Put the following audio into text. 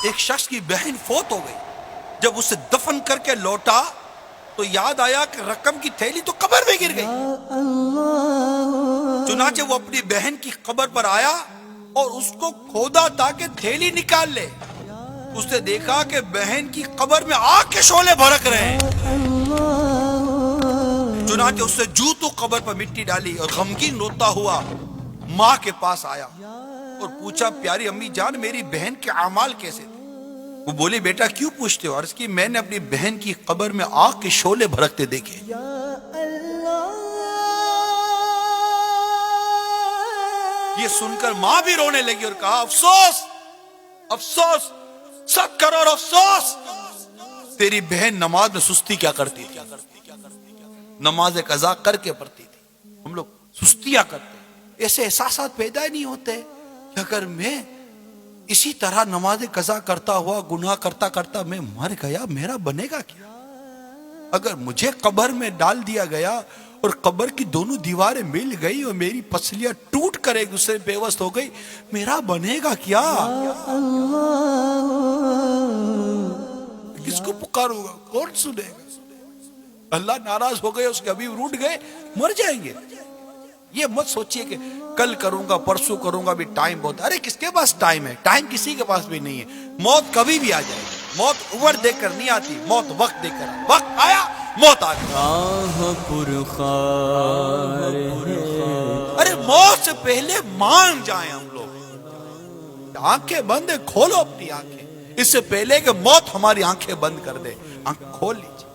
ایک شخص کی بہن فوت ہو گئی. جب اسے دفن کر کے لوٹا تو یاد آیا کہ رقم کی تھیلی تو قبر میں گر گئی. چنانچہ وہ اپنی بہن کی قبر پر آیا اور اس کو کھودا تاکہ تھیلی نکال لے. اس نے دیکھا کہ بہن کی قبر میں آگ کے شعلے بھڑک رہے ہیں. چنانچہ اس نے جوتو قبر پر مٹی ڈالی اور غمگین روتا ہوا ماں کے پاس آیا اور پوچھا پیاری امی جان میری بہن کے اعمال کیسے تھے؟ وہ بولی بیٹا کیوں پوچھتے ہو؟ عرض کی میں نے اپنی بہن کی قبر میں آگ کے شعلے بھڑکتے دیکھے. یہ سن کر ماں بھی رونے لگی اور کہا افسوس افسوس 7 کروڑ افسوس. تیری بہن نماز میں سستی کیا کرتی تھی؟ نماز قضا کر کے پڑھتی تھی. ہم لوگ سستیاں کرتے ہیں. ایسے احساسات پیدا ہی نہیں ہوتے کہ اگر میں اسی طرح نماز قضا کرتا ہوا گناہ کرتا کرتا میں مر گیا میرا بنے گا کیا؟ اگر مجھے قبر میں ڈال دیا گیا اور قبر کی دونوں دیواریں مل گئی اور میری پسلیاں ٹوٹ کر ایک دوسرے پہ پیوست ہو گئی میرا بنے گا کیا؟ کس کو پکاروں گا؟ کون سنے گا؟ اللہ ناراض ہو گئے اس کے حبیب روٹ گئے مر جائیں گے. یہ مت سوچئے کہ کل کروں گا پرسوں کروں گا بھی ٹائم بہت. ارے کس کے پاس ٹائم ہے؟ ٹائم کسی کے پاس بھی نہیں ہے. موت کبھی بھی آ جائے گی. موت عمر دے کر نہیں آتی. موت وقت دے کر. وقت آیا موت آ گئی. ارے موت سے پہلے مان جائیں ہم لوگ. آنکھیں بند ہے کھولو اپنی آنکھیں اس سے پہلے کہ موت ہماری آنکھیں بند کر دے. آنکھ کھول لیجیے.